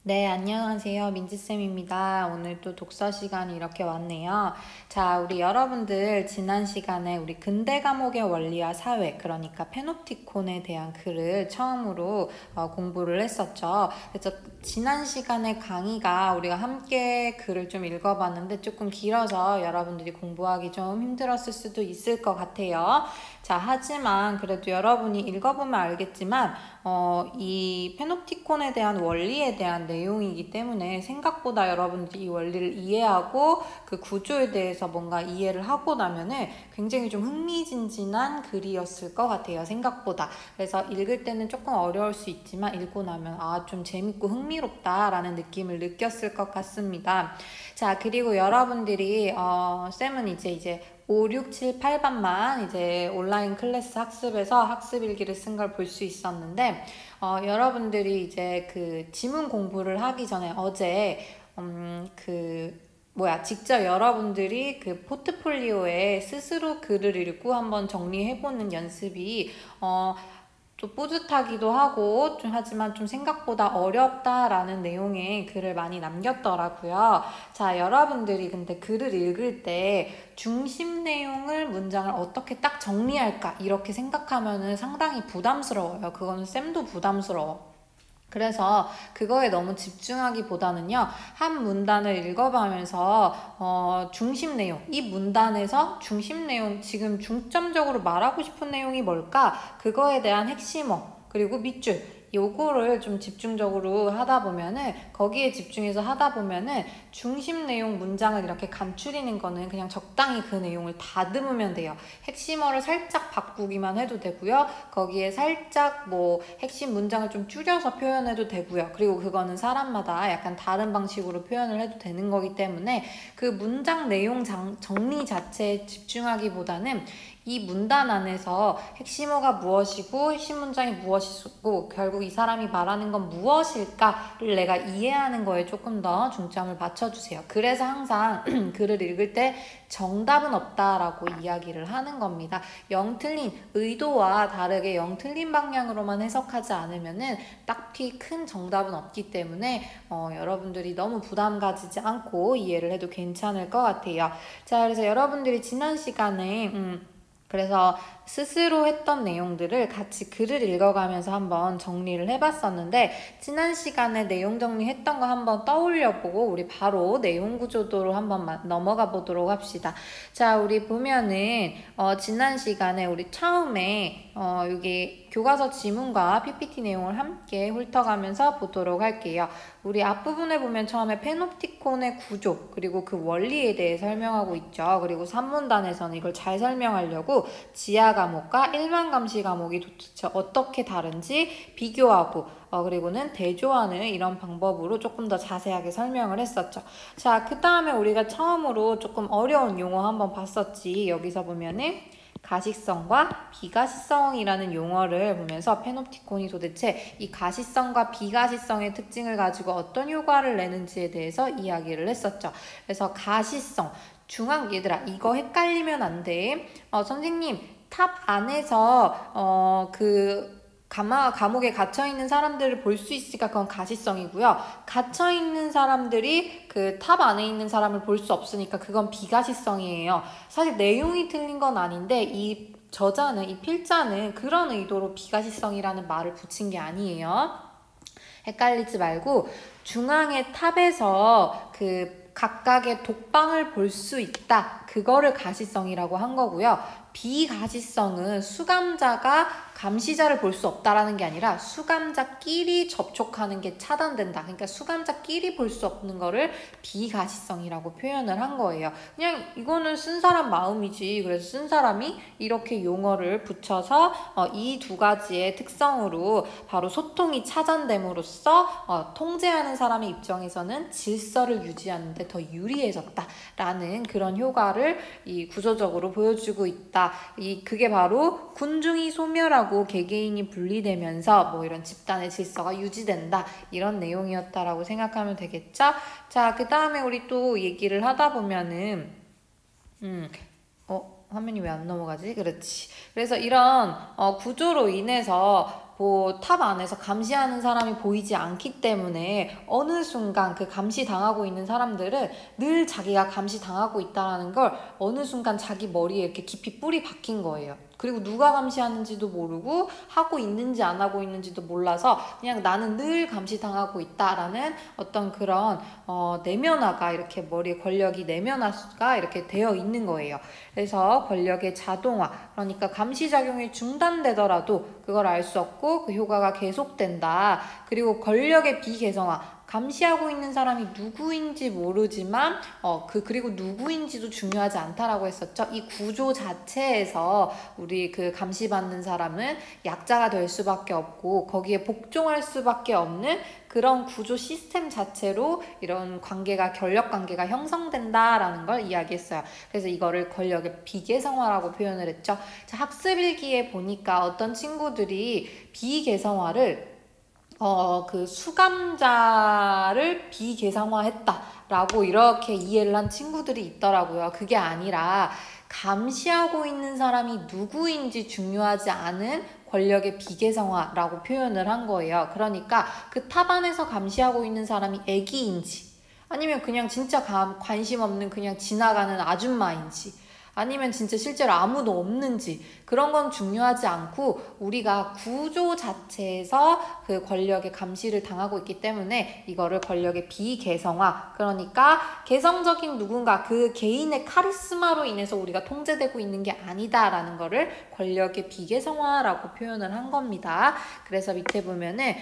네, 안녕하세요. 민지쌤입니다. 오늘 또 독서 시간이 이렇게 왔네요. 자, 우리 여러분들 지난 시간에 우리 근대 과목의 원리와 사회, 그러니까 페놉티콘에 대한 글을 처음으로 공부를 했었죠. 그래서 지난 시간에 강의가 우리가 함께 글을 좀 읽어봤는데 조금 길어서 여러분들이 공부하기 좀 힘들었을 수도 있을 것 같아요. 자, 하지만 그래도 여러분이 읽어보면 알겠지만 이 페놉티콘에 대한 원리에 대한 내용이기 때문에 생각보다 여러분들이 이 원리를 이해하고 그 구조에 대해서 뭔가 이해를 하고 나면은 굉장히 좀 흥미진진한 글이었을 것 같아요. 생각보다. 그래서 읽을 때는 조금 어려울 수 있지만 읽고 나면 좀 재밌고 흥미롭다라는 느낌을 느꼈을 것 같습니다. 자, 그리고 여러분들이 쌤은 이제 5, 6, 7, 8반만 이제 온라인 클래스 학습에서 학습 일기를 쓴 걸 볼 수 있었는데, 여러분들이 이제 그 지문 공부를 하기 전에 어제, 직접 여러분들이 그 포트폴리오에 스스로 글을 읽고 한번 정리해보는 연습이, 좀 뿌듯하기도 하고 하지만 좀 생각보다 어렵다라는 내용의 글을 많이 남겼더라고요. 자, 여러분들이 근데 글을 읽을 때 중심 내용을 문장을 어떻게 딱 정리할까 이렇게 생각하면은 상당히 부담스러워요. 그거는 쌤도 부담스러워. 그래서 그거에 너무 집중하기보다는요, 한 문단을 읽어가면서 중심 내용, 이 문단에서 중심 내용, 지금 중점적으로 말하고 싶은 내용이 뭘까? 그거에 대한 핵심어, 그리고 밑줄, 요거를 좀 집중적으로 하다 보면은, 거기에 집중해서 하다 보면은 중심 내용 문장을 이렇게 간추리는 거는 그냥 적당히 그 내용을 다듬으면 돼요. 핵심어를 살짝 바꾸기만 해도 되고요. 거기에 살짝 핵심 문장을 좀 줄여서 표현해도 되고요. 그리고 그거는 사람마다 약간 다른 방식으로 표현을 해도 되는 거기 때문에 그 문장 내용 정리 자체에 집중하기보다는 이 문단 안에서 핵심어가 무엇이고 핵심 문장이 무엇이고 결국 이 사람이 말하는 건 무엇일까를 내가 이해하는 거에 조금 더 중점을 맞춰주세요. 그래서 항상 글을 읽을 때 정답은 없다라고 이야기를 하는 겁니다. 영 틀린, 의도와 다르게 영 틀린 방향으로만 해석하지 않으면은 딱히 큰 정답은 없기 때문에 여러분들이 너무 부담 가지지 않고 이해를 해도 괜찮을 것 같아요. 자, 그래서 여러분들이 지난 시간에 그래서 스스로 했던 내용들을 같이 글을 읽어가면서 한번 정리를 해봤었는데, 지난 시간에 내용 정리했던 거 한번 떠올려보고 우리 바로 내용 구조도로 한번 넘어가 보도록 합시다. 자, 우리 보면은 지난 시간에 우리 처음에 여기 교과서 지문과 PPT 내용을 함께 훑어가면서 보도록 할게요. 우리 앞부분에 보면 처음에 페놉티콘의 구조, 그리고 그 원리에 대해 설명하고 있죠. 그리고 3문단에서는 이걸 잘 설명하려고 지하 과목과 일반 감시 과목이 도대체 어떻게 다른지 비교하고 그리고는 대조하는 이런 방법으로 조금 더 자세하게 설명을 했었죠. 자, 그 다음에 우리가 처음으로 조금 어려운 용어 한번 봤었지. 여기서 보면은 가시성과 비가시성이라는 용어를 보면서 페놉티콘이 도대체 이 가시성과 비가시성의 특징을 가지고 어떤 효과를 내는지에 대해서 이야기를 했었죠. 그래서 가시성, 얘들아 이거 헷갈리면 안 돼. 선생님 탑 안에서 감옥에 갇혀있는 사람들을 볼 수 있으니까 그건 가시성이고요. 갇혀있는 사람들이 그 탑 안에 있는 사람을 볼 수 없으니까 그건 비가시성이에요. 사실 내용이 틀린 건 아닌데 이 필자는 그런 의도로 비가시성이라는 말을 붙인 게 아니에요. 헷갈리지 말고 중앙의 탑에서 그 각각의 독방을 볼 수 있다. 그거를 가시성이라고 한 거고요. 비가시성은 수감자가 감시자를 볼 수 없다라는 게 아니라 수감자끼리 접촉하는 게 차단된다. 그러니까 수감자끼리 볼 수 없는 거를 비가시성이라고 표현을 한 거예요. 그냥 이거는 쓴 사람 마음이지. 그래서 쓴 사람이 이렇게 용어를 붙여서 이 두 가지의 특성으로 바로 소통이 차단됨으로써 통제하는 사람의 입장에서는 질서를 유지하는 데 더 유리해졌다라는 그런 효과를 이 구조적으로 보여주고 있다. 그게 바로 군중이 소멸하고 개개인이 분리되면서 이런 집단의 질서가 유지된다. 이런 내용이었다라고 생각하면 되겠죠? 자, 그 다음에 우리 또 얘기를 하다 보면은 화면이 왜 안 넘어가지? 그렇지. 그래서 이런 구조로 인해서 뭐 탑 안에서 감시하는 사람이 보이지 않기 때문에 어느 순간 그 감시당하고 있는 사람들은 늘 자기가 감시당하고 있다는 걸 어느 순간 자기 머리에 이렇게 깊이 뿌리 박힌 거예요. 그리고 누가 감시하는지도 모르고 하고 있는지 안 하고 있는지도 몰라서 그냥 나는 늘 감시당하고 있다라는 어떤 그런 내면화가 이렇게 머리에 권력이 내면화가 이렇게 되어 있는 거예요. 그래서 권력의 자동화, 그러니까 감시작용이 중단되더라도 그걸 알 수 없고 그 효과가 계속된다. 그리고 권력의 비개성화, 감시하고 있는 사람이 누구인지 모르지만 그리고 누구인지도 중요하지 않다라고 했었죠. 이 구조 자체에서 우리 그 감시받는 사람은 약자가 될 수밖에 없고 거기에 복종할 수밖에 없는 그런 구조 시스템 자체로 이런 관계가, 권력 관계가 형성된다라는 걸 이야기했어요. 그래서 이거를 권력의 비개성화라고 표현을 했죠. 자, 학습일기에 보니까 어떤 친구들이 비개성화를 그 수감자를 비개성화했다라고 이렇게 이해를 한 친구들이 있더라고요. 그게 아니라 감시하고 있는 사람이 누구인지 중요하지 않은 권력의 비개성화라고 표현을 한 거예요. 그러니까 그 탑 안에서 감시하고 있는 사람이 애기인지 아니면 그냥 진짜 관심 없는 그냥 지나가는 아줌마인지 아니면 진짜 실제로 아무도 없는지 그런 건 중요하지 않고 우리가 구조 자체에서 그 권력의 감시를 당하고 있기 때문에 이거를 권력의 비개성화, 그러니까 개성적인 누군가 그 개인의 카리스마로 인해서 우리가 통제되고 있는 게 아니다라는 거를 권력의 비개성화라고 표현을 한 겁니다. 그래서 밑에 보면은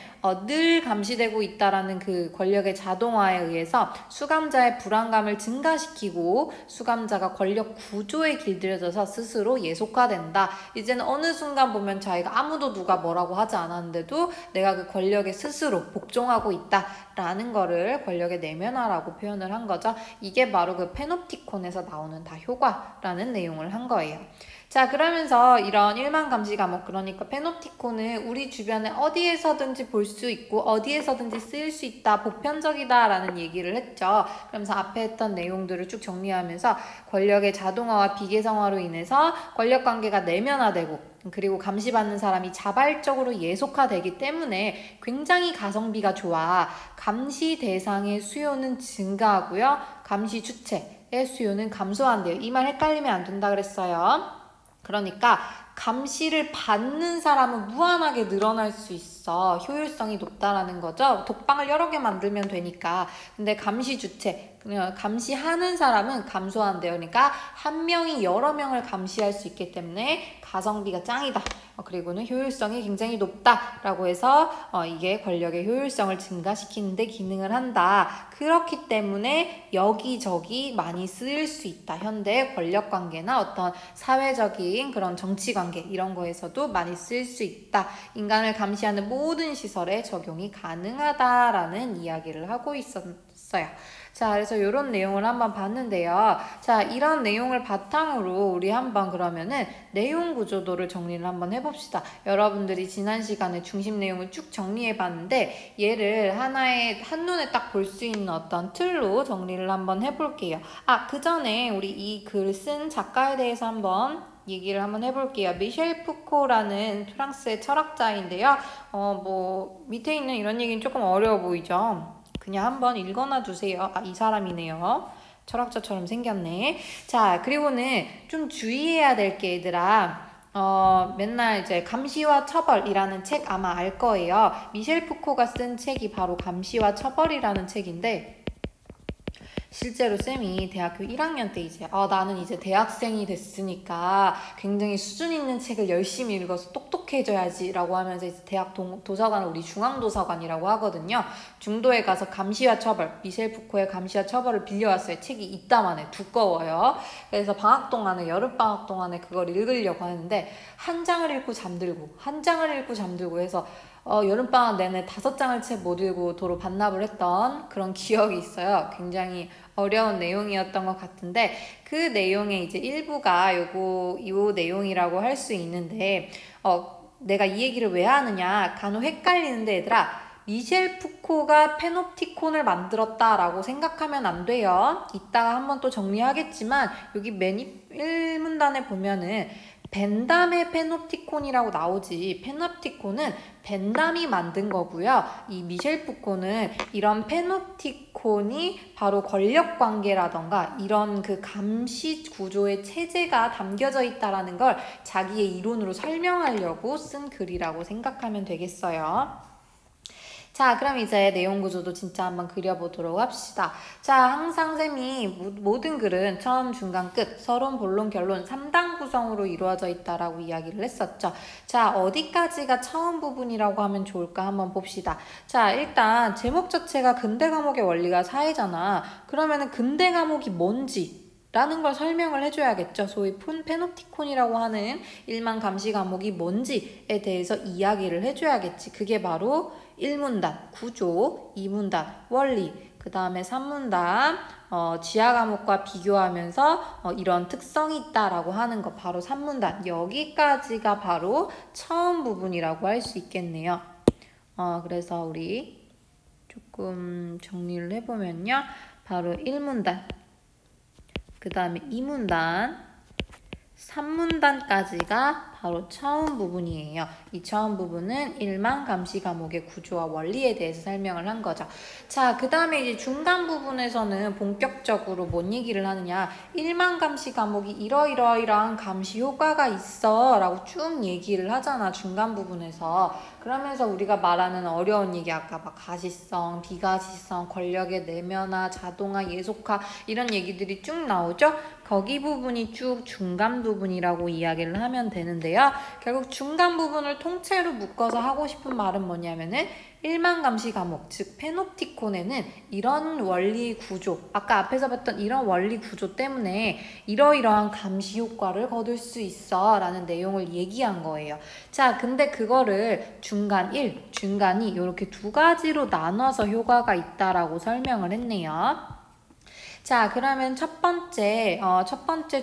늘 감시되고 있다라는 그 권력의 자동화에 의해서 수감자의 불안감을 증가시키고 수감자가 권력 구조에 길들여져서 스스로 예속화된다. 이제는 어느 순간 보면 자기가 아무도 누가 뭐라고 하지 않았는데도 내가 그 권력에 스스로 복종하고 있다라는 거를 권력의 내면화라고 표현을 한 거죠. 이게 바로 그 페놉티콘에서 나오는 다 효과라는 내용을 한 거예요. 자, 그러면서 이런 일만 감시 과목, 그러니까 페놉티콘은 우리 주변에 어디에서든지 볼 수 있고 어디에서든지 쓰일 수 있다, 보편적이다 라는 얘기를 했죠. 그러면서 앞에 했던 내용들을 쭉 정리하면서 권력의 자동화와 비개성화로 인해서 권력관계가 내면화되고 그리고 감시받는 사람이 자발적으로 예속화되기 때문에 굉장히 가성비가 좋아. 감시 대상의 수요는 증가하고요. 감시 주체의 수요는 감소한대요. 이 말 헷갈리면 안 된다 그랬어요. 그러니까 감시를 받는 사람은 무한하게 늘어날 수 있어. 효율성이 높다라는 거죠. 독방을 여러 개 만들면 되니까. 근데 감시 주체, 감시하는 사람은 감소한대요. 그러니까 한 명이 여러 명을 감시할 수 있기 때문에 가성비가 짱이다. 그리고는 효율성이 굉장히 높다라고 해서 이게 권력의 효율성을 증가시키는 데 기능을 한다. 그렇기 때문에 여기저기 많이 쓰일 수 있다. 현대 권력 관계나 어떤 사회적인 그런 정치 관계 이런 거에서도 많이 쓸 수 있다. 인간을 감시하는 모든 시설에 적용이 가능하다라는 이야기를 하고 있었어요. 자, 그래서 이런 내용을 한번 봤는데요. 자, 이런 내용을 바탕으로 우리 한번 그러면은 내용 구조도를 정리를 한번 해봅시다. 여러분들이 지난 시간에 중심 내용을 쭉 정리해 봤는데 얘를 하나의 한눈에 딱 볼 수 있는 어떤 틀로 정리를 한번 해볼게요. 그 전에 우리 이 글 쓴 작가에 대해서 한번 얘기를 한번 해볼게요. 미셸 푸코라는 프랑스의 철학자인데요. 밑에 있는 이런 얘기는 조금 어려워 보이죠? 그냥 한번 읽어놔 주세요. 이 사람이네요. 철학자처럼 생겼네. 자, 그리고는 좀 주의해야 될 게 얘들아. 맨날 이제 감시와 처벌이라는 책 아마 알 거예요. 미셸 푸코가 쓴 책이 바로 감시와 처벌이라는 책인데 실제로 쌤이 대학교 1학년 때 이제 나는 이제 대학생이 됐으니까 굉장히 수준 있는 책을 열심히 읽어서 똑똑해져야지 라고 하면서 이제 대학 도서관을 우리 중앙도서관이라고 하거든요. 중도에 가서 감시와 처벌, 미셸 푸코의 감시와 처벌을 빌려왔어요. 책이 이따만해, 두꺼워요. 그래서 방학 동안에, 여름방학 동안에 그걸 읽으려고 하는데 한 장을 읽고 잠들고 한 장을 읽고 잠들고 해서 여름방학 내내 5장을 채 못 읽고 도로 반납을 했던 그런 기억이 있어요. 굉장히 어려운 내용이었던 것 같은데 그 내용의 이제 일부가 요 내용이라고 할 수 있는데 내가 이 얘기를 왜 하느냐 간혹 헷갈리는데 얘들아 미셸 푸코가 페놉티콘을 만들었다라고 생각하면 안 돼요. 이따가 한번 또 정리하겠지만 여기 맨 1문단에 보면은 벤담의 페놉티콘이라고 나오지. 페놉티콘은 벤담이 만든 거고요. 이 미셸 푸코는 이런 페놉티콘이 바로 권력 관계라던가 이런 그 감시 구조의 체제가 담겨져 있다라는 걸 자기의 이론으로 설명하려고 쓴 글이라고 생각하면 되겠어요. 자, 그럼 이제 내용 구조도 진짜 한번 그려보도록 합시다. 자, 항상 쌤이 모든 글은 처음, 중간, 끝, 서론, 본론, 결론 3단 구성으로 이루어져 있다라고 이야기를 했었죠. 자, 어디까지가 처음 부분이라고 하면 좋을까 한번 봅시다. 자, 일단 제목 자체가 근대 과목의 원리가 사회잖아. 그러면은 근대 과목이 뭔지 라는 걸 설명을 해줘야겠죠. 소위 페놉티콘이라고 하는 일만 감시 과목이 뭔지에 대해서 이야기를 해줘야겠지. 그게 바로 1문단, 구조, 2문단, 원리, 그 다음에 3문단, 지하 과목과 비교하면서 이런 특성이 있다라고 하는 거 바로 3문단. 여기까지가 바로 처음 부분이라고 할 수 있겠네요. 그래서 우리 조금 정리를 해보면요. 바로 1문단, 그 다음에 2문단, 3문단까지가 바로 처음 부분이에요. 이 처음 부분은 1만 감시 과목의 구조와 원리에 대해서 설명을 한 거죠. 자, 그 다음에 이제 중간 부분에서는 본격적으로 뭔 얘기를 하느냐. 1만 감시 과목이 이러이러이러한 감시 효과가 있어 라고 쭉 얘기를 하잖아. 중간 부분에서. 그러면서 우리가 말하는 어려운 얘기 아까 막 가시성, 비가시성, 권력의 내면화, 자동화, 예속화 이런 얘기들이 쭉 나오죠. 거기 부분이 쭉 중간 부분이라고 이야기를 하면 되는데요. 결국 중간 부분을 통째로 묶어서 하고 싶은 말은 뭐냐면은 1만 감시 과목, 즉 페놉티콘에는 이런 원리 구조, 아까 앞에서 봤던 이런 원리 구조 때문에 이러이러한 감시 효과를 거둘 수 있어 라는 내용을 얘기한 거예요. 자, 근데 그거를 중간 1, 중간 2 이렇게 두 가지로 나눠서 효과가 있다라고 설명을 했네요. 자, 그러면 첫 번째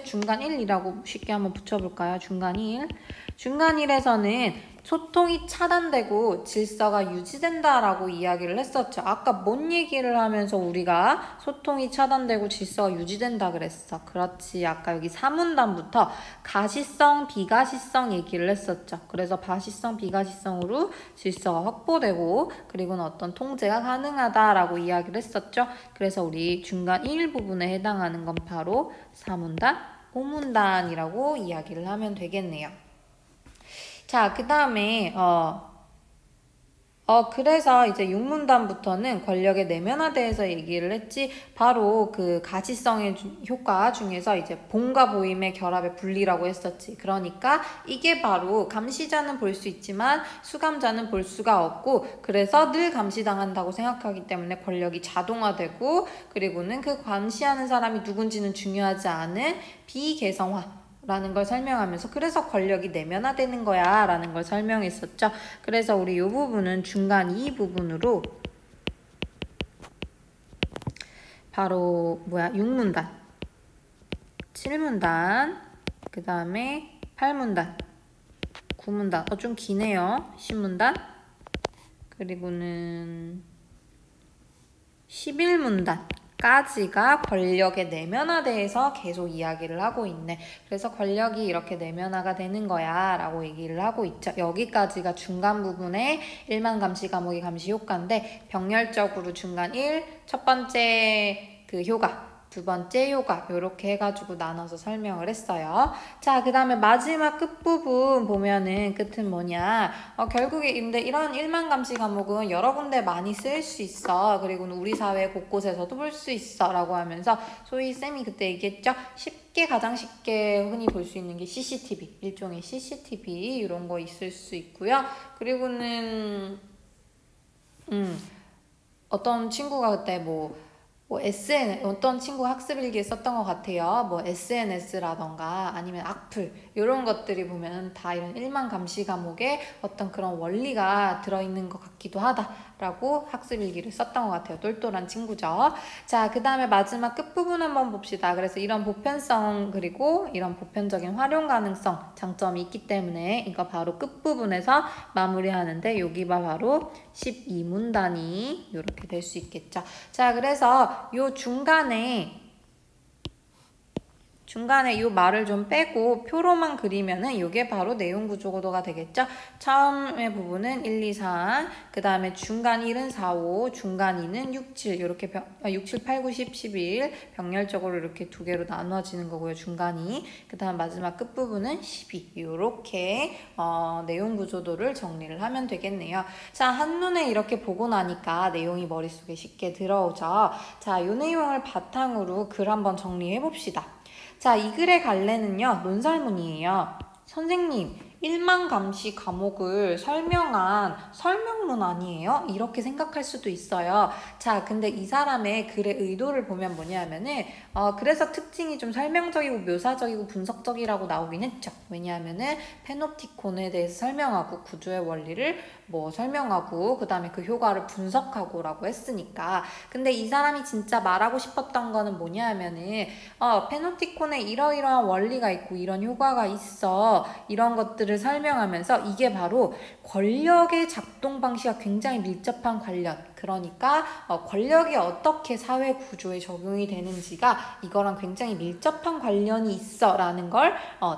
중간 1이라고 쉽게 한번 붙여볼까요? 중간 1. 중간 1에서는 소통이 차단되고 질서가 유지된다라고 이야기를 했었죠. 아까 뭔 얘기를 하면서 우리가 소통이 차단되고 질서가 유지된다 그랬어. 그렇지. 아까 여기 3문단부터 가시성, 비가시성 얘기를 했었죠. 그래서 가시성, 비가시성으로 질서가 확보되고 그리고는 어떤 통제가 가능하다라고 이야기를 했었죠. 그래서 우리 중간 1 부분에 해당하는 건 바로 4문단, 5문단이라고 이야기를 하면 되겠네요. 자, 그 다음에 그래서 이제 6문단부터는 권력의 내면화대해서 얘기를 했지. 바로 그 가시성의 효과 중에서 이제 본과 보임의 결합의 분리라고 했었지. 그러니까 이게 바로 감시자는 볼 수 있지만 수감자는 볼 수가 없고 그래서 늘 감시당한다고 생각하기 때문에 권력이 자동화되고 그리고는 그 감시하는 사람이 누군지는 중요하지 않은 비개성화 라는 걸 설명하면서 그래서 권력이 내면화되는 거야 라는 걸 설명했었죠. 그래서 우리 이 부분은 중간 2 부분으로 바로 6문단, 7문단, 그 다음에 8문단, 9문단, 좀 기네요. 10문단, 그리고는 11문단 까지가 권력의 내면화대해서 계속 이야기를 하고 있네. 그래서 권력이 이렇게 내면화가 되는 거야 라고 얘기를 하고 있죠. 여기까지가 중간 부분의 1만 감시 과목의 감시 효과인데 병렬적으로 중간 1, 첫 번째 그 효과, 두 번째 효과 이렇게 해가지고 나눠서 설명을 했어요. 자, 그 다음에 마지막 끝부분 보면은 끝은 뭐냐. 결국에 근데 이런 1만 감시 과목은 여러 군데 많이 쓰일 수 있어. 그리고는 우리 사회 곳곳에서도 볼 수 있어 라고 하면서 소위 쌤이 그때 얘기했죠. 가장 쉽게 흔히 볼 수 있는 게 CCTV, 일종의 CCTV 이런 거 있을 수 있고요. 그리고는 어떤 친구가 그때 SNS, 어떤 친구가 학습일기에 썼던 것 같아요. SNS라던가 아니면 악플, 이런 것들이 보면 다 이런 1만 감시 과목에 어떤 그런 원리가 들어있는 것 같기도 하다라고 학습일기를 썼던 것 같아요. 똘똘한 친구죠. 자, 그 다음에 마지막 끝부분 한번 봅시다. 그래서 이런 보편성 그리고 이런 보편적인 활용 가능성 장점이 있기 때문에 이거 바로 끝부분에서 마무리하는데 여기가 바로 12문단이 이렇게 될 수 있겠죠. 자, 그래서 요 중간에 중간에 이 말을 좀 빼고 표로만 그리면은 이게 바로 내용 구조가 되겠죠. 처음의 부분은 1, 2, 4, 그 다음에 중간 1은 4, 5, 중간 2는 6, 7 이렇게 6, 7, 8, 9, 10, 11 병렬적으로 이렇게 두 개로 나눠지는 거고요. 중간이. 그 다음 마지막 끝부분은 12 이렇게 내용 구조도를 정리를 하면 되겠네요. 자, 한눈에 이렇게 보고 나니까 내용이 머릿속에 쉽게 들어오죠. 자, 이 내용을 바탕으로 글 한번 정리해 봅시다. 자, 이 글의 갈래는요, 논설문이에요. 선생님, 1만 감시 과목을 설명한 설명문 아니에요? 이렇게 생각할 수도 있어요. 자, 근데 이 사람의 글의 의도를 보면 뭐냐면은 그래서 특징이 좀 설명적이고 묘사적이고 분석적이라고 나오긴 했죠. 왜냐하면은 페노프티콘에 대해서 설명하고 구조의 원리를 설명하고 그 다음에 그 효과를 분석하고 라고 했으니까. 근데 이 사람이 진짜 말하고 싶었던 거는 뭐냐면은 페노프티콘에 이러이러한 원리가 있고 이런 효과가 있어. 이런 것들을 설명하면서 이게 바로 권력의 작동 방식과 굉장히 밀접한 관련, 그러니까 권력이 어떻게 사회 구조에 적용이 되는지가 이거랑 굉장히 밀접한 관련이 있어 라는 걸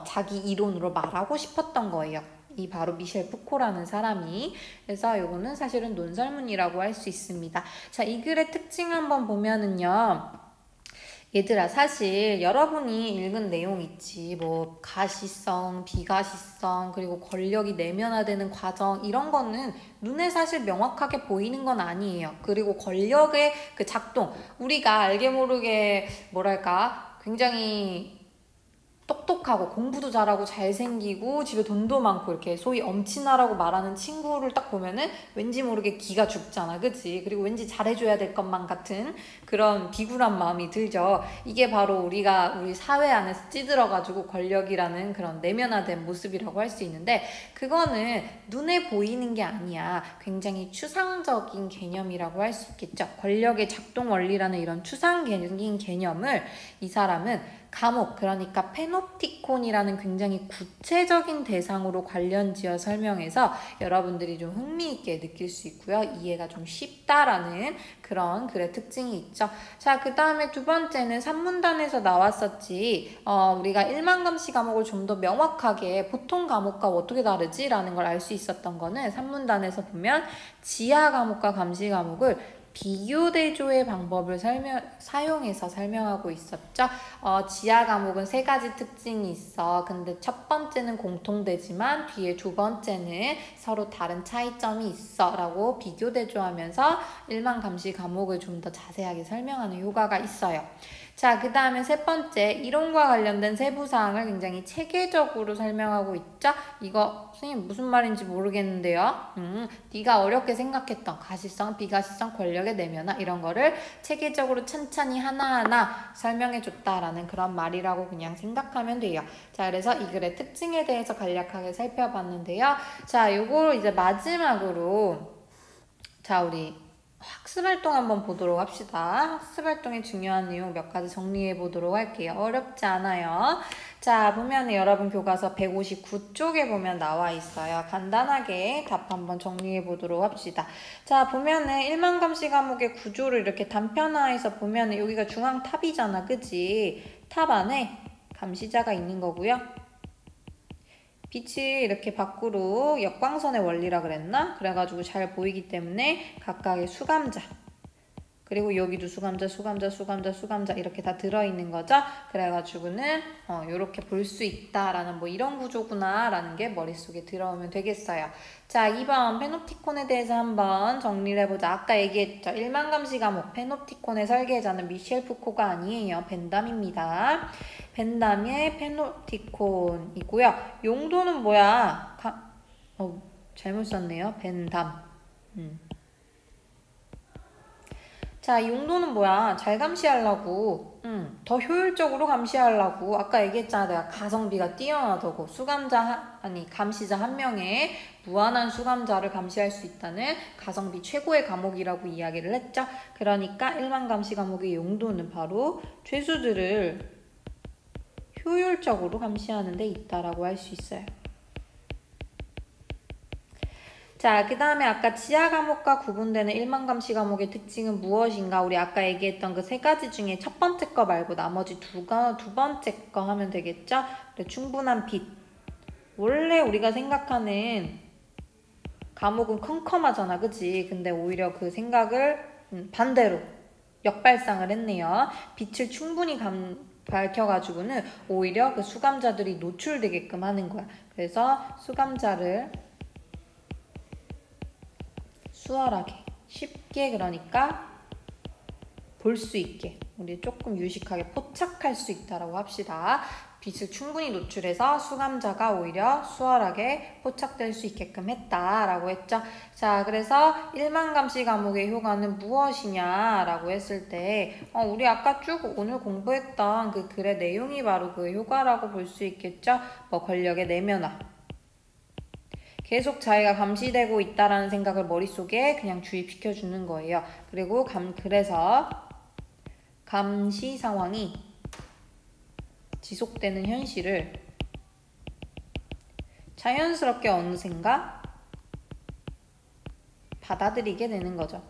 자기 이론으로 말하고 싶었던 거예요. 이 바로 미셸 푸코라는 사람이. 그래서 요거는 사실은 논설문이라고 할 수 있습니다. 자, 이 글의 특징 한번 보면은요, 얘들아, 사실 여러분이 읽은 내용 있지. 가시성, 비가시성, 그리고 권력이 내면화되는 과정, 이런 거는 눈에 사실 명확하게 보이는 건 아니에요. 그리고 권력의 그 작동, 우리가 알게 모르게 굉장히 똑똑하고 공부도 잘하고 잘생기고 집에 돈도 많고 이렇게 소위 엄친아라고 말하는 친구를 딱 보면은 왠지 모르게 기가 죽잖아, 그치? 그리고 왠지 잘해줘야 될 것만 같은 그런 비굴한 마음이 들죠. 이게 바로 우리 사회 안에서 찌들어가지고 권력이라는 그런 내면화된 모습이라고 할 수 있는데, 그거는 눈에 보이는 게 아니야. 굉장히 추상적인 개념이라고 할 수 있겠죠. 권력의 작동 원리라는 이런 추상적인 개념을 이 사람은 과목, 그러니까 페노프티콘이라는 굉장히 구체적인 대상으로 관련지어 설명해서 여러분들이 좀 흥미있게 느낄 수 있고요. 이해가 좀 쉽다라는 그런 글의 특징이 있죠. 자, 그 다음에 두 번째는 산문단에서 나왔었지. 우리가 1만 감시 과목을 좀 더 명확하게 보통 과목과 어떻게 다르지? 라는 걸 알 수 있었던 거는 산문단에서 보면 지하 과목과 감시 과목을 비교대조의 방법을 사용해서 설명하고 있었죠. 지하 과목은 세 가지 특징이 있어. 근데 첫 번째는 공통되지만 뒤에 두 번째는 서로 다른 차이점이 있어 라고 비교대조하면서 1만 감시 과목을 좀 더 자세하게 설명하는 효과가 있어요. 자, 그 다음에 세 번째, 이론과 관련된 세부사항을 굉장히 체계적으로 설명하고 있죠. 이거 선생님 무슨 말인지 모르겠는데요. 네가 어렵게 생각했던 가시성, 비가시성, 권력의 내면화 이런 거를 체계적으로 천천히 하나하나 설명해줬다라는 그런 말이라고 그냥 생각하면 돼요. 자, 그래서 이 글의 특징에 대해서 간략하게 살펴봤는데요. 자, 요거 이제 마지막으로 우리 학습활동 한번 보도록 합시다. 학습활동의 중요한 내용 몇 가지 정리해 보도록 할게요. 어렵지 않아요. 자, 보면 여러분 교과서 159쪽에 보면 나와 있어요. 간단하게 답 한번 정리해 보도록 합시다. 자, 보면은 1만 감시 과목의 구조를 이렇게 단편화해서 보면은 여기가 중앙 탑이잖아, 그치? 탑 안에 감시자가 있는 거고요. 빛이 이렇게 밖으로 역광선의 원리라 그랬나? 그래가지고 잘 보이기 때문에 각각의 수감자, 그리고 여기도 수감자 이렇게 다 들어있는 거죠. 그래가지고는 요렇게 볼 수 있다라는 이런 구조구나 라는 게 머릿속에 들어오면 되겠어요. 자, 2번 페노프티콘에 대해서 한번 정리를 해보자. 아까 얘기했죠. 1만 감시 과목 페노프티콘의 설계자는 미셸 푸코가 아니에요. 벤담입니다. 벤담의 페노프티콘이고요. 용도는 뭐야? 잘못 썼네요. 벤담. 자, 용도는 뭐야? 잘 감시하려고, 더 효율적으로 감시하려고. 아까 얘기했잖아. 내가 가성비가 뛰어나다고. 감시자 한 명에 무한한 수감자를 감시할 수 있다는 가성비 최고의 과목이라고 이야기를 했죠. 그러니까 1만 감시 과목의 용도는 바로 죄수들을 효율적으로 감시하는 데 있다라고 할 수 있어요. 자, 그 다음에 아까 지하 과목과 구분되는 일반 감시 과목의 특징은 무엇인가? 우리 아까 얘기했던 그 세 가지 중에 첫 번째 거 말고 나머지 두 번째 거 하면 되겠죠? 그래, 충분한 빛. 원래 우리가 생각하는 과목은 컴컴하잖아, 그치? 근데 오히려 그 생각을 반대로 역발상을 했네요. 빛을 충분히 밝혀가지고는 오히려 그 수감자들이 노출되게끔 하는 거야. 그래서 수감자를 수월하게, 쉽게 그러니까 볼 수 있게 우리 조금 유식하게 포착할 수 있다라고 합시다. 빛을 충분히 노출해서 수감자가 오히려 수월하게 포착될 수 있게끔 했다라고 했죠. 자, 그래서 일반 감시 과목의 효과는 무엇이냐라고 했을 때 우리 아까 쭉 오늘 공부했던 그 글의 내용이 바로 그 효과라고 볼 수 있겠죠. 뭐 권력의 내면화. 계속 자기가 감시되고 있다라는 생각을 머릿속에 그냥 주입시켜 주는 거예요. 그리고 그래서 감시 상황이 지속되는 현실을 자연스럽게 어느샌가 받아들이게 되는 거죠.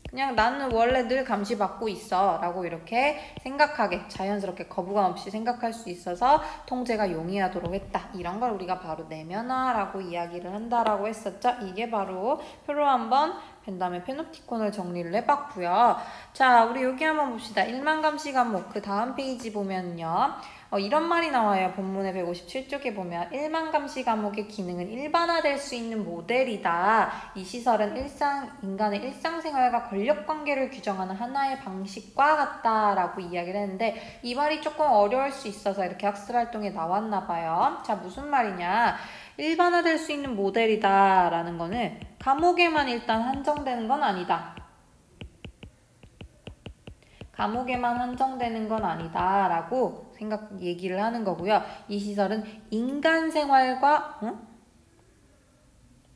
그냥 나는 원래 늘 감시받고 있어 라고 이렇게 생각하게 자연스럽게 거부감 없이 생각할 수 있어서 통제가 용이하도록 했다. 이런 걸 우리가 바로 내면화라고 이야기를 한다라고 했었죠. 이게 바로 표로 한번 그 다음에 페노티콘을 정리를 해봤고요. 자, 우리 여기 한번 봅시다. 일반 감시 과목 그 다음 페이지 보면요. 이런 말이 나와요. 본문의 157쪽에 보면 일반 감시 과목의 기능은 일반화될 수 있는 모델이다. 이 시설은 인간의 일상생활과 권력관계를 규정하는 하나의 방식과 같다라고 이야기를 했는데 이 말이 조금 어려울 수 있어서 이렇게 학술활동에 나왔나 봐요. 자, 무슨 말이냐. 일반화될 수 있는 모델이다 라는 거는 과목에만 일단 한정되는 건 아니다. 과목에만 한정되는 건 아니다 라고 얘기를 하는 거고요. 이 시설은 인간 생활과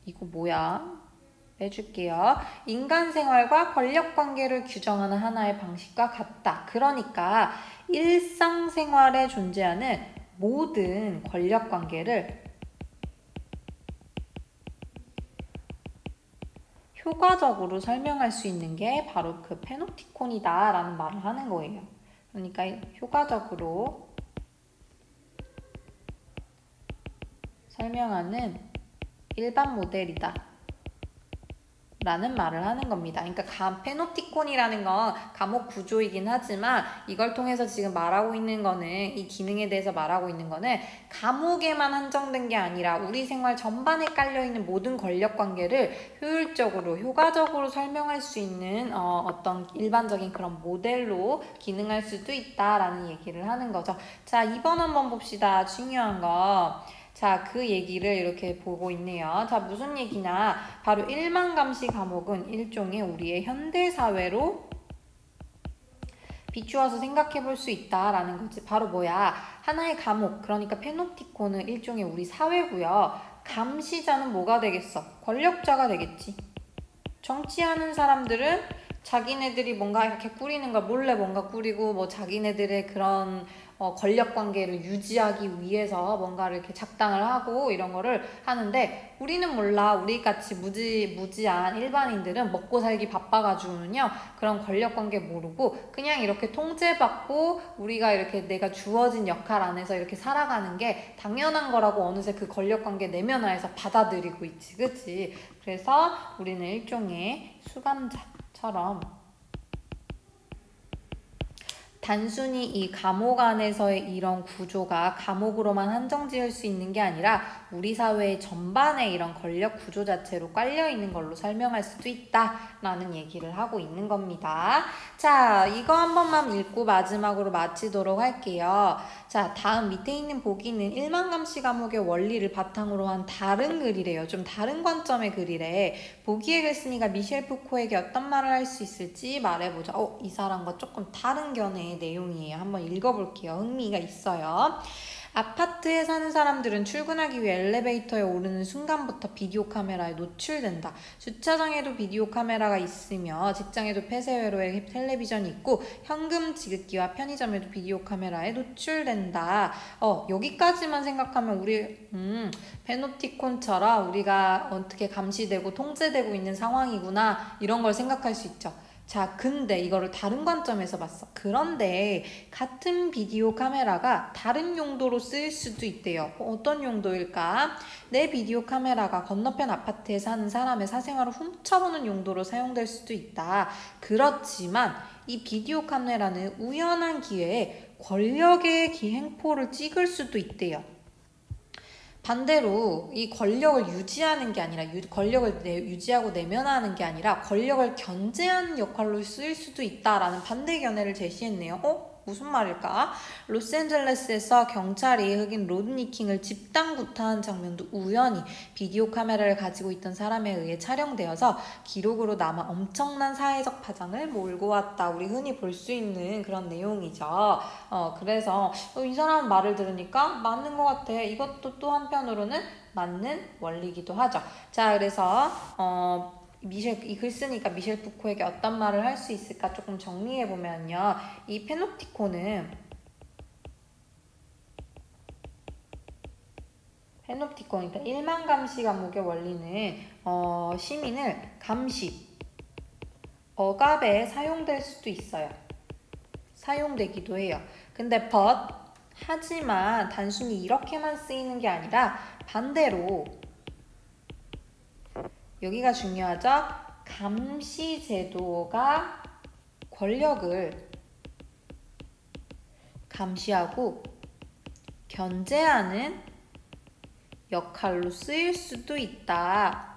이거 뭐야? 해줄게요. 인간 생활과 권력 관계를 규정하는 하나의 방식과 같다. 그러니까 일상생활에 존재하는 모든 권력 관계를 효과적으로 설명할 수 있는 게 바로 그 페노티콘이다 라는 말을 하는 거예요. 그러니까 효과적으로 설명하는 일반 모델이다 라는 말을 하는 겁니다. 그러니까 페노티콘이라는 건 과목 구조이긴 하지만 이걸 통해서 지금 말하고 있는 거는 이 기능에 대해서 말하고 있는 거는 과목에만 한정된 게 아니라 우리 생활 전반에 깔려있는 모든 권력 관계를 효율적으로 효과적으로 설명할 수 있는 어떤 일반적인 그런 모델로 기능할 수도 있다라는 얘기를 하는 거죠. 자, 2번 한번 봅시다. 중요한 거. 자, 그 얘기를 이렇게 보고 있네요. 자, 무슨 얘기냐. 바로 일반 감시 과목은 일종의 우리의 현대사회로 비추어서 생각해 볼 수 있다라는 거지. 바로 뭐야. 하나의 과목, 그러니까 페노티콘은 일종의 우리 사회고요. 감시자는 뭐가 되겠어? 권력자가 되겠지. 정치하는 사람들은 자기네들이 뭔가 이렇게 꾸리는 걸 몰래 뭔가 꾸리고 뭐 자기네들의 그런 권력 관계를 유지하기 위해서 뭔가를 이렇게 작당을 하고 이런 거를 하는데 우리는 몰라. 우리 같이 무지한 일반인들은 먹고 살기 바빠가지고는요 그런 권력 관계 모르고 그냥 이렇게 통제받고 우리가 이렇게 내가 주어진 역할 안에서 이렇게 살아가는 게 당연한 거라고 어느새 그 권력 관계 내면화에서 받아들이고 있지, 그치? 그래서 우리는 일종의 수감자처럼 단순히 이 감옥 안에서의 이런 구조가 감옥으로만 한정지을 수 있는 게 아니라 우리 사회 전반에 이런 권력 구조 자체로 깔려있는 걸로 설명할 수도 있다라는 얘기를 하고 있는 겁니다. 자, 이거 한 번만 읽고 마지막으로 마치도록 할게요. 자, 다음 밑에 있는 보기는 일반 감시 과목의 원리를 바탕으로 한 다른 글이래요. 좀 다른 관점의 글이래. 보기에 글 쓰니까 미셸 푸코에게 어떤 말을 할 수 있을지 말해보자. 이 사람과 조금 다른 견해의 내용이에요. 한번 읽어볼게요. 흥미가 있어요. 아파트에 사는 사람들은 출근하기 위해 엘리베이터에 오르는 순간부터 비디오 카메라에 노출된다. 주차장에도 비디오 카메라가 있으며 직장에도 폐쇄회로에 텔레비전이 있고 현금 지급기와 편의점에도 비디오 카메라에 노출된다. 여기까지만 생각하면 우리 페노티콘처럼 우리가 어떻게 감시되고 통제되고 있는 상황이구나 이런 걸 생각할 수 있죠. 자, 근데 이거를 다른 관점에서 봤어. 그런데 같은 비디오 카메라가 다른 용도로 쓰일 수도 있대요. 어떤 용도일까? 내 비디오 카메라가 건너편 아파트에 사는 사람의 사생활을 훔쳐보는 용도로 사용될 수도 있다. 그렇지만 이 비디오 카메라는 우연한 기회에 권력의 기행포를 찍을 수도 있대요. 반대로 이 권력을 유지하는 게 아니라 권력을 유지하고 내면화하는 게 아니라 권력을 견제하는 역할로 쓰일 수도 있다라는 반대 견해를 제시했네요. 무슨 말일까? 로스앤젤레스에서 경찰이 흑인 로드니 킹을 집단 구타한 장면도 우연히 비디오 카메라를 가지고 있던 사람에 의해 촬영되어서 기록으로 남아 엄청난 사회적 파장을 몰고 왔다. 우리 흔히 볼 수 있는 그런 내용이죠. 그래서 이 사람 말을 들으니까 맞는 것 같아. 이것도 또 한편으로는 맞는 원리이기도 하죠. 자, 그래서 이 글 쓰니까 미셸 푸코에게 어떤 말을 할 수 있을까 조금 정리해보면요. 이 페노프티콘은 그러니까 일만 감시 감옥의 원리는 시민을 감시, 억압에 사용될 수도 있어요. 사용되기도 해요. 근데 하지만 단순히 이렇게만 쓰이는 게 아니라 반대로 여기가 중요하죠? 감시 제도가 권력을 감시하고 견제하는 역할로 쓰일 수도 있다.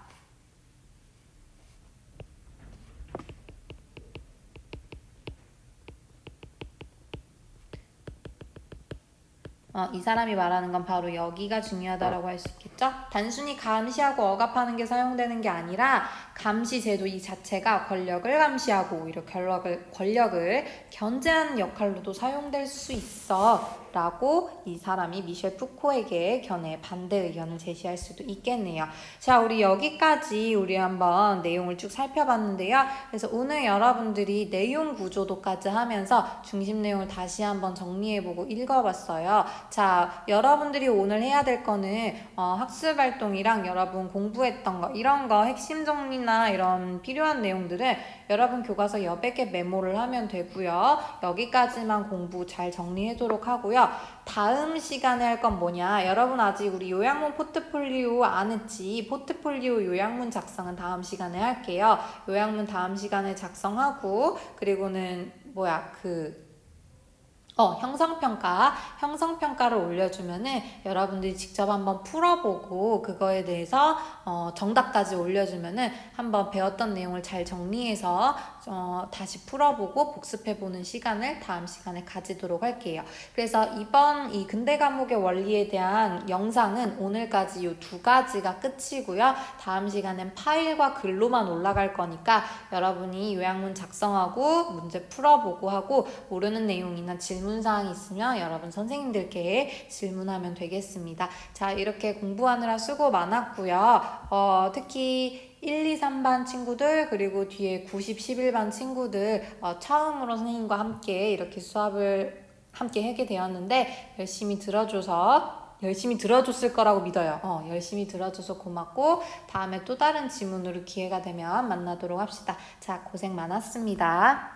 이 사람이 말하는 건 바로 여기가 중요하다라고 할 수 있겠죠? 단순히 감시하고 억압하는 게 사용되는 게 아니라 감시 제도 이 자체가 권력을 감시하고 오히려 권력을 견제하는 역할로도 사용될 수 있어 라고 이 사람이 미셸 푸코에게 반대 의견을 제시할 수도 있겠네요. 자, 우리 여기까지 우리 한번 내용을 쭉 살펴봤는데요. 그래서 오늘 여러분들이 내용 구조도까지 하면서 중심 내용을 다시 한번 정리해보고 읽어봤어요. 자, 여러분들이 오늘 해야 될 거는 학습 활동이랑 여러분 공부했던 거 이런 거 핵심 정리나 이런 필요한 내용들은 여러분 교과서 여백에 메모를 하면 되고요. 여기까지만 공부 잘 정리하도록 하고요. 다음 시간에 할 건 뭐냐? 여러분 아직 우리 요양문 포트폴리오 안 했지? 포트폴리오 요양문 작성은 다음 시간에 할게요. 요양문 다음 시간에 작성하고 그리고는 형성평가를 올려주면은 여러분들이 직접 한번 풀어보고 그거에 대해서 정답까지 올려주면은 한번 배웠던 내용을 잘 정리해서 다시 풀어보고 복습해보는 시간을 다음 시간에 가지도록 할게요. 그래서 이번 이 근대 과목의 원리에 대한 영상은 오늘까지 이 2가지가 끝이고요. 다음 시간엔 파일과 글로만 올라갈 거니까 여러분이 요양문 작성하고 문제 풀어보고 하고 모르는 내용이나 질문사항이 있으면 여러분 선생님들께 질문하면 되겠습니다. 자, 이렇게 공부하느라 수고 많았고요. 특히 1, 2, 3반 친구들 그리고 뒤에 90, 11반 친구들 처음으로 선생님과 함께 이렇게 수업을 함께 하게 되었는데 열심히 들어줬을 거라고 믿어요. 열심히 들어줘서 고맙고 다음에 또 다른 지문으로 기회가 되면 만나도록 합시다. 자, 고생 많았습니다.